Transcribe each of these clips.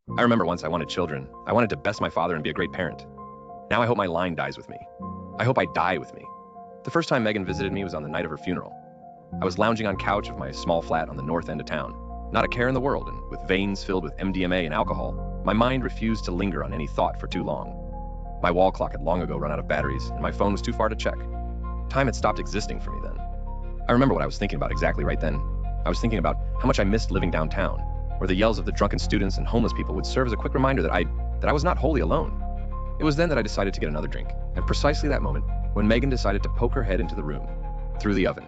I remember once I wanted children. I wanted to best my father and be a great parent. Now I hope my line dies with me. I hope I die with me. The first time Meghan visited me was on the night of her funeral. I was lounging on couch of my small flat on the north end of town, not a care in the world, and with veins filled with MDMA and alcohol, my mind refused to linger on any thought for too long. My wall clock had long ago run out of batteries, and my phone was too far to check. Time had stopped existing for me then. I remember what I was thinking about exactly right then. I was thinking about how much I missed living downtown, where the yells of the drunken students and homeless people would serve as a quick reminder that I was not wholly alone. It was then that I decided to get another drink, at precisely that moment when Meghan decided to poke her head into the room, through the oven.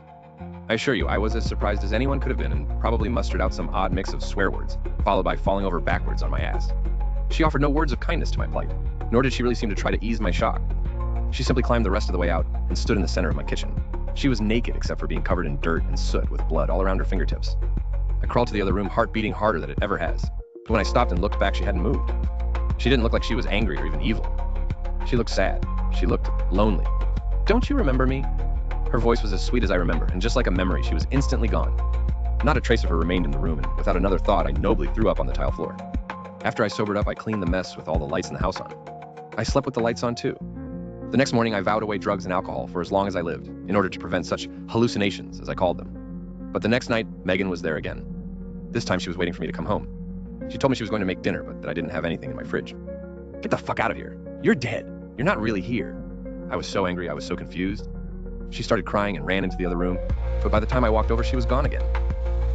I assure you, I was as surprised as anyone could have been and probably mustered out some odd mix of swear words, followed by falling over backwards on my ass. She offered no words of kindness to my plight, nor did she really seem to try to ease my shock. She simply climbed the rest of the way out and stood in the center of my kitchen. She was naked except for being covered in dirt and soot with blood all around her fingertips. I crawled to the other room, heart beating harder than it ever has. But when I stopped and looked back, she hadn't moved. She didn't look like she was angry or even evil. She looked sad. She looked lonely. "Don't you remember me?" Her voice was as sweet as I remember, and just like a memory, she was instantly gone. Not a trace of her remained in the room, and without another thought, I nobly threw up on the tile floor. After I sobered up, I cleaned the mess with all the lights in the house on. I slept with the lights on too. The next morning, I vowed away drugs and alcohol for as long as I lived, in order to prevent such hallucinations, as I called them. But the next night, Meghan was there again. This time she was waiting for me to come home. She told me she was going to make dinner, but that I didn't have anything in my fridge. "Get the fuck out of here. You're dead. You're not really here." I was so angry, I was so confused. She started crying and ran into the other room, but by the time I walked over, she was gone again.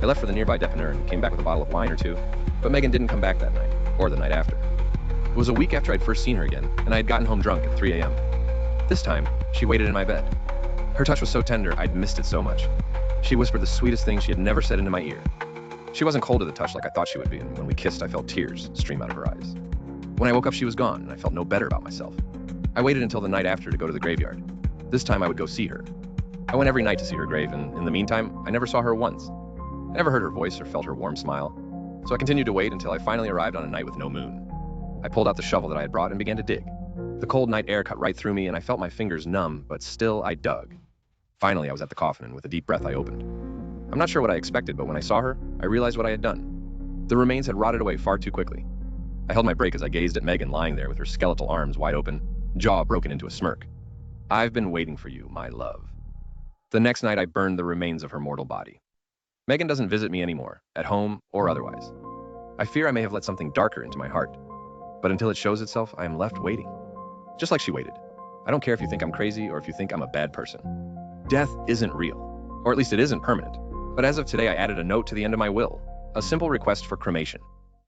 I left for the nearby depanneur and came back with a bottle of wine or two, but Meghan didn't come back that night, or the night after. It was a week after I'd first seen her again, and I had gotten home drunk at 3 a.m. This time, she waited in my bed. Her touch was so tender, I'd missed it so much. She whispered the sweetest things she had never said into my ear. She wasn't cold to the touch like I thought she would be, and when we kissed, I felt tears stream out of her eyes. When I woke up, she was gone, and I felt no better about myself. I waited until the night after to go to the graveyard. This time I would go see her. I went every night to see her grave, and in the meantime, I never saw her once. I never heard her voice or felt her warm smile, so I continued to wait until I finally arrived on a night with no moon. I pulled out the shovel that I had brought and began to dig. The cold night air cut right through me, and I felt my fingers numb, but still I dug. Finally, I was at the coffin, and with a deep breath, I opened. I'm not sure what I expected, but when I saw her, I realized what I had done. The remains had rotted away far too quickly. I held my breath as I gazed at Meghan lying there with her skeletal arms wide open, jaw broken into a smirk. "I've been waiting for you, my love." The next night, I burned the remains of her mortal body. Meghan doesn't visit me anymore, at home or otherwise. I fear I may have let something darker into my heart, but until it shows itself, I am left waiting. Just like she waited. I don't care if you think I'm crazy or if you think I'm a bad person. Death isn't real, or at least it isn't permanent. But as of today, I added a note to the end of my will, a simple request for cremation.